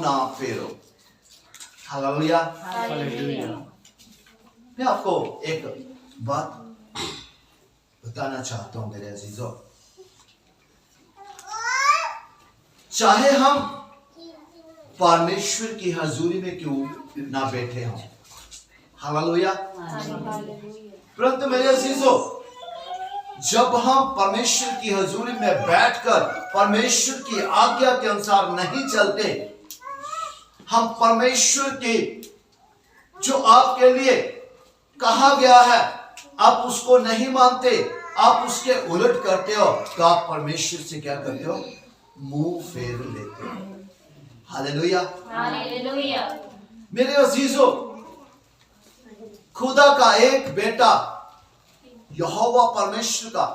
ना फेरो। हालेलुया। मैं आपको एक बात बताना चाहता हूं मेरे अजीजों, चाहे हम परमेश्वर की हजूरी में क्यों ना बैठे हों, हालेलुया, परंतु मेरे अजीजों, जब हम परमेश्वर की हजूरी में बैठकर परमेश्वर की आज्ञा के अनुसार नहीं चलते, हम परमेश्वर की जो आपके लिए कहा गया है आप उसको नहीं मानते, आप उसके उलट करते हो, तो आप परमेश्वर से क्या करते हो? मुंह फेर लेते हो। Hallelujah, hallelujah. मेरे अजीजों, खुदा का एक बेटा यहोवा परमेश्वर का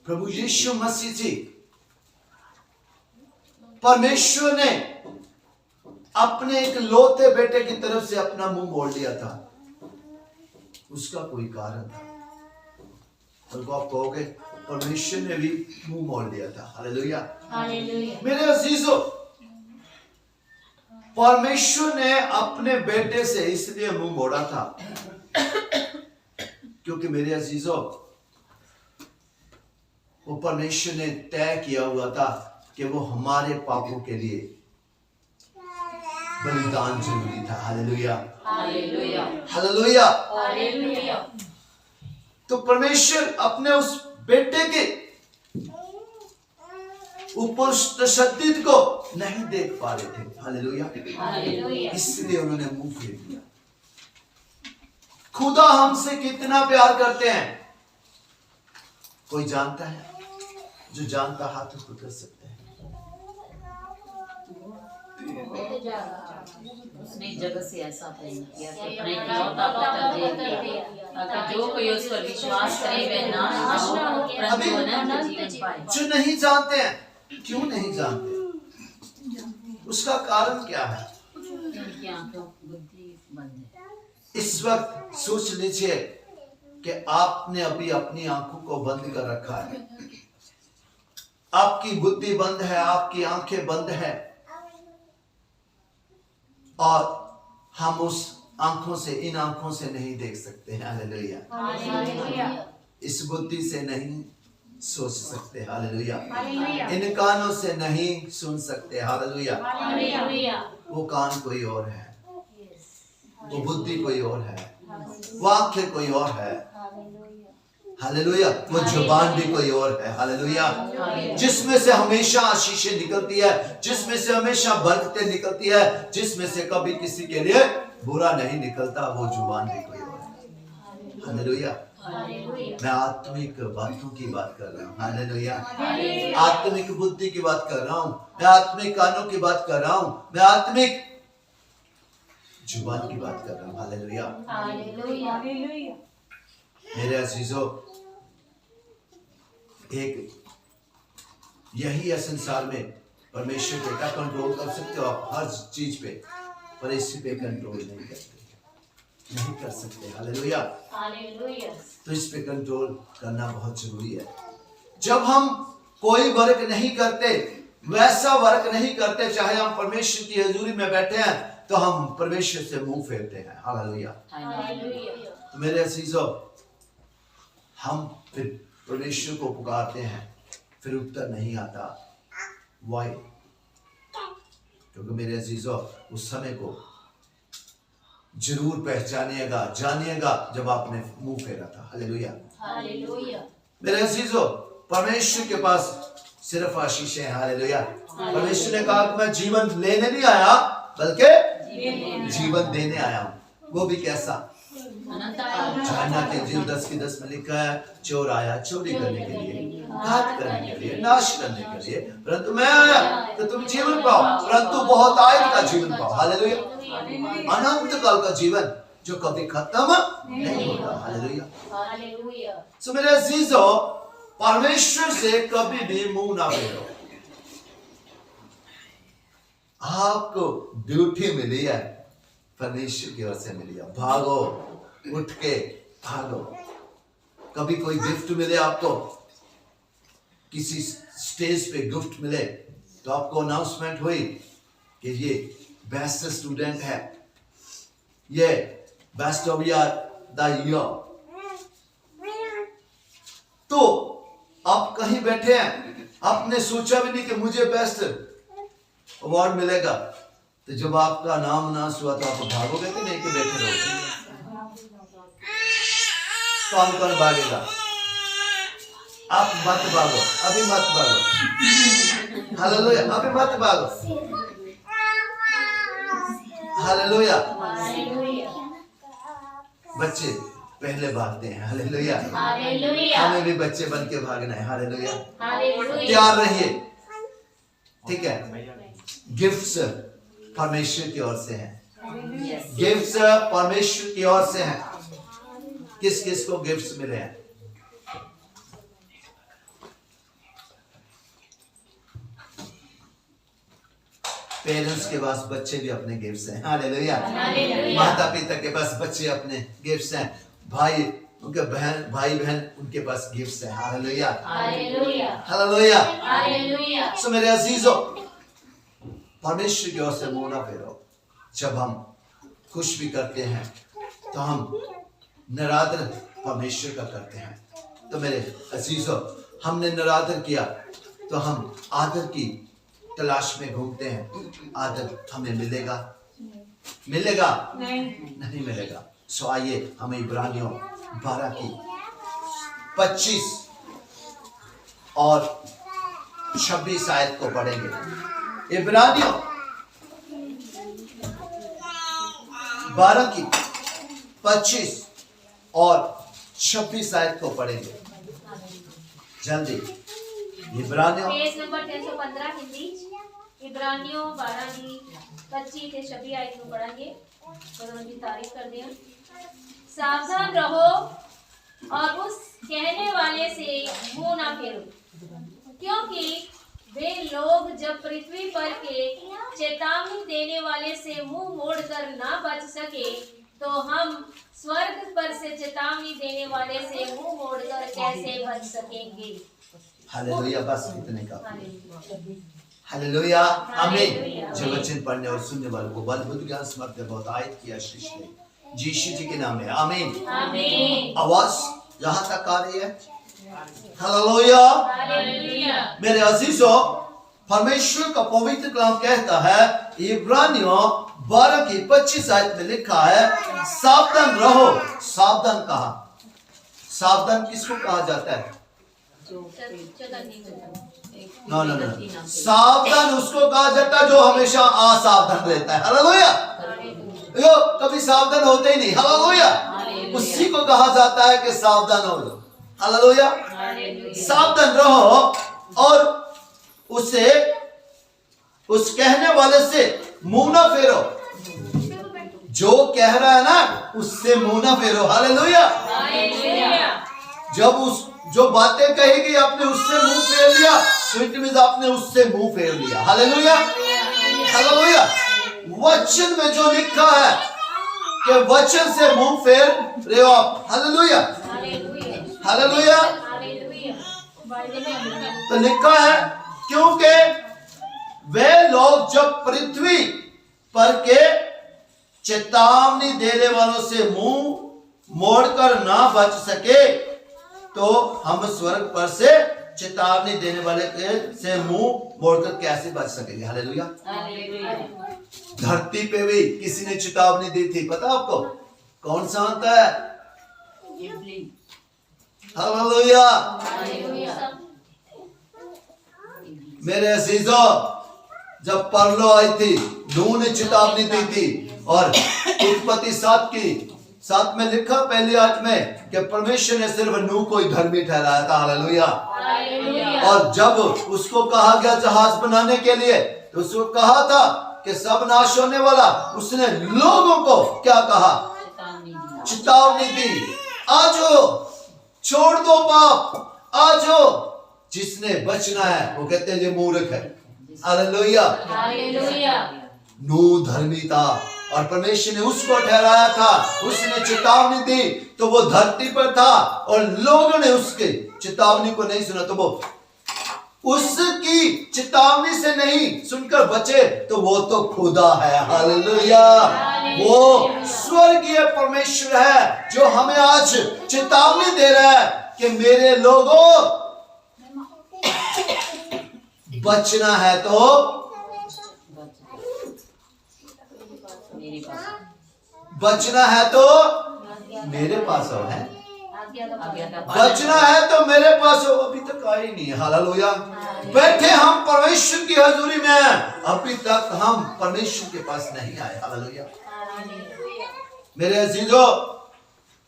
प्रभु यीशु मसीह जी, परमेश्वर ने अपने एक लौते बेटे की तरफ से अपना मुंह मोड़ लिया था। उसका कोई कारण था, और आप कहोगे परमेश्वर ने भी मुंह मोड़ लिया था। Hallelujah, hallelujah. मेरे अजीजों, परमेश्वर ने अपने बेटे से इसलिए मुंह मोड़ा था क्योंकि मेरे अजीजों, वो परमेश्वर ने तय किया हुआ था कि वो हमारे पापों के लिए बलिदान जरूरी था। Hallelujah, hallelujah, hallelujah, hallelujah. तो परमेश्वर अपने उस बेटे के ऊपर तशद्दुद को नहीं देख पा रहे थे। Hallelujah, hallelujah. इसलिए उन्होंने मुंह फेर दिया। खुदा हमसे कितना प्यार करते हैं कोई जानता है? जो जानता हाथ उठा कर सकते हैं। उसने जगत से ऐसा प्रेम किया कि अपने इकलौता पुत्र दे दिया ताकि जो कोई उस पर विश्वास करे वह नाश न हो परंतु अनंत जीवन पाए। जो नहीं जानते हैं, क्यों नहीं जानते? उसका कारण क्या है? उनकी आंखों बुद्धि बंद है। इस वक्त सोच लीजिए कि आपने अभी अपनी आंखों को बंद कर रखा है, आपकी बुद्धि बंद है, आपकी आंखें बंद है, और हम उस आंखों से, इन आंखों से नहीं देख सकते हैं। हालेलुया। इस बुद्धि से नहीं सोच सकते। हालेलुया। इन कानों से नहीं सुन सकते। हालेलुया। वो कान कोई और है, वो बुद्धि कोई और है, वो आंखें कोई और है। हालेलुया। वो जुबान भी कोई और है। हालेलुया। जिसमें से हमेशा आशीषें निकलती है, जिसमें से हमेशा बरकतें निकलती है, जिसमें से कभी किसी के लिए बुरा नहीं निकलता, वो जुबान भी कोई और है। हालेलुया। मैं आत्मिक बातों की बात कर रहा हूँ। हालेलुया। आत्मिक बुद्धि की बात कर रहा हूँ, मैं आत्मिक कानों की बात कर रहा हूँ, मैं आत्मिक जुबान की बात कर रहा हूँ। हालेलुया। मेरे अजीजों, एक यही है संसार में परमेश्वर बेटा कंट्रोल कर सकते हो आप हर चीज पे, पर इसी पे कंट्रोल नहीं कर सकते। हालेलुया। तो इस पे कंट्रोल करना बहुत जरूरी है। जब हम कोई वर्क नहीं करते, वैसा वर्क नहीं करते, चाहे हम परमेश्वर की हजूरी में बैठे हैं, तो हम परमेश्वर से मुंह फेरते हैं। हालेलुया। तो मेरे अजीजों, हम फिर परमेश्वर को पुकारते हैं, फिर उत्तर नहीं आता। वाई? क्योंकि मेरे अजीजों, उस समय को जरूर पहचानिएगा, जानिएगा जब आपने मुंह फेरा था। हालेलुया। मेरे अजीजों, परमेश्वर के पास सिर्फ आशीषें हैं। हालेलुया। परमेश्वर ने कहा कि मैं जीवन लेने नहीं आया बल्कि जीवन देने आया हूं। वो भी कैसा? यूहन्ना के इंजील 10:10 में लिखा है, चोर आया चोरी करने के लिए, घात करने के लिए, नाश करने के लिए, परंतु मैं आया कि तुम जीवन पाओ, परंतु बहुत आयु का जीवन पाओ। हालेलुया। अनंत काल का जीवन जो कभी खत्म नहीं होता। हालेलुया। सो मेरे अजीजों, परमेश्वर से कभी भी मुंह ना फेरो। आपको ड्यूटी मिली है, परमेश्वर की ओर से मिली है, भागो, उठ के भागो। कभी कोई गिफ्ट मिले आपको, किसी स्टेज पे गिफ्ट मिले, तो आपको अनाउंसमेंट हुई कि ये बेस्ट स्टूडेंट है, ये बेस्ट ऑफ द ईयर। तो आप कहीं बैठे हैं, आपने सोचा भी नहीं कि मुझे बेस्ट अवार्ड मिलेगा, तो जब आपका नाम अनाउंस हुआ तो आप भागोगे कि नहीं कि बैठे रहोगे? कौन भागेगा? आप मत भागो, अभी मत भागो। हालेलुया, अभी मत भागो। हालेलुया। बच्चे पहले भागते हैं। हालेलुया। हमें भी बच्चे बन के भागना है। हालेलुया। तैयार रहिए, ठीक है। गिफ्ट्स परमेश्वर की ओर से हैं। गिफ्ट्स परमेश्वर की ओर से हैं। किस किस को गिफ्ट्स मिले हैं? पेरेंट्स के पास बच्चे भी अपने गिफ्ट्स हैं। हालेलुया। माता पिता के पास बच्चे अपने गिफ्ट्स हैं। भाई उनके भाई बहन उनके पास गिफ्ट्स हैं। हालेलुया। हालेलुया। सो मेरे अजीजों, परमेश्वर की ओर से मुंह ना फेरो। जब हम खुश भी करते हैं तो हम निरादर परमेश्वर का करते हैं। तो मेरे अजीजों, हमने निरादर किया तो हम आदर की तलाश में घूमते हैं। आदर हमें मिलेगा? मिलेगा? नहीं मिलेगा। सो आइए हम इब्रानियों 12 की 25 और 26 आयत को पढ़ेंगे। इब्रानियों 12 की 25 और 26 आयत को पढ़ेंगे जल्दी। इब्रानियों पेज नंबर 315 हिंदी। इब्रानियों 12 की 25 से 26 आयत को पढ़ेंगे। खुदा की तारीफ कर दें। सावधान रहो और उस कहने वाले से मुंह ना फेरो, क्योंकि वे लोग जब पृथ्वी पर के चेतावनी देने वाले से मुंह मोड़कर ना बच सके, तो हम स्वर्ग पर से चेतावनी देने वाले से मुंह मोड़कर कैसे बच सकेंगे? हालेलुया। बस इतने का। हालेलुया। आमीन। जो वचन पढ़ने और सुनने वालों को बल बुद्धि ज्ञान समर्थ बहुत आयत की आशीष दे, यीशु जी के नाम में आमीन। आमीन। आवाज यहाँ तक आ रही है? हालेलुया। मेरे अजीजों, परमेश्वर का पवित्र कलाम कहता है, इब्रानियों 12 की 25 आयत में लिखा है, सावधान रहो। सावधान कहा? सावधान किसको कहा जाता है? नो। सावधान उसको कहा जाता है जो हमेशा असावधान रहता है। हालेलुया। यो कभी सावधान होते ही नहीं। हालेलुया। उसी को कहा जाता है कि सावधान हो लो। हालेलुया। सावधान रहो और उसे उस कहने वाले से मुंह ना फेरो। जो कह रहा है ना, उससे मुंह ना फेरो। हालेलुया। जब उस जो बातें कहेगी आपने उससे मुंह फेर लिया, तो इट मींस आपने उससे मुंह फेर लिया। हालेलुया। हालेलुया। वचन में जो लिखा है कि वचन से मुंह फेर रहे हो आप। हालेलुया। हालेलुया। तो लिखा है, क्योंकि वे लोग जब पृथ्वी पर के चेतावनी देने वालों से मुंह मोड़कर ना बच सके, तो हम स्वर्ग पर से चेतावनी देने वाले के से मुंह मोड़कर कैसे बच सकेंगे? हालेलुया। धरती पे भी किसी ने चेतावनी दी थी, पता आपको? कौन सा होता है? हालेलुया। मेरे अजीजों, जब परलो आई थी, नूह ने चेतावनी दी थी, और उत्पत्ति 7 में लिखा पहली आयत में कि परमेश्वर ने सिर्फ नूह को ही धर्मी ठहराया था। हालेलुया। और जब उसको कहा गया जहाज बनाने के लिए, तो उसको कहा था कि सब नाश होने वाला, उसने लोगों को क्या कहा? चेतावनी दी, आजो छोड़ दो पाप, आजो। जिसने बचना है वो कहते हैं ये मूर्ख है। हालेलुया। नूह धर्मी था और परमेश्वर ने उसको ठहराया था, उसने चेतावनी दी, तो वो धरती पर था और लोगों ने उसके चेतावनी को नहीं सुना, तो वो उसकी चेतावनी से नहीं सुनकर बचे तो वो तो खुदा है। हालेलुया। वो स्वर्गीय परमेश्वर है जो हमें आज चेतावनी दे रहा है कि मेरे लोगों बचना है तो मेरे पास बचना है तो मेरे पास आओ है। आज्ञा का बचना है तो मेरे पास हो। अभी तक आए ही नहीं है। हालेलुया। बैठे हम परमेश्वर की हजूरी में हैं, अभी तक हम परमेश्वर के पास नहीं आए। हालेलुया। मेरे अजीजों,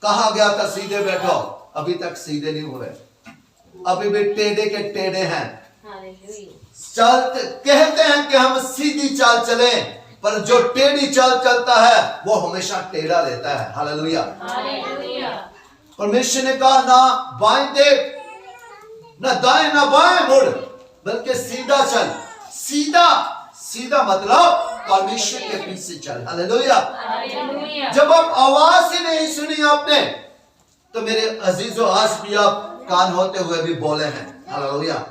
कहा गया था सीधे बैठो, अभी तक सीधे नहीं हुए, अभी भी टेढ़े के टेढ़े हैं। कहते हैं कि हम सीधी चाल चले, पर जो टेढ़ी चाल चलता है वो हमेशा टेढ़ा रहता है। हालेलुया। परमेश्वर ने कहा ना बाएं देख, ना दाएं ना बाएं मुड़, बल्कि सीधा चल। सीधा सीधा मतलब परमेश्वर के पीछे चल। हालेलुया। जब आप आवाज ही नहीं सुनी आपने, तो मेरे अजीजों आज भी आप कान होते हुए भी बोले हैं। हालेलुया।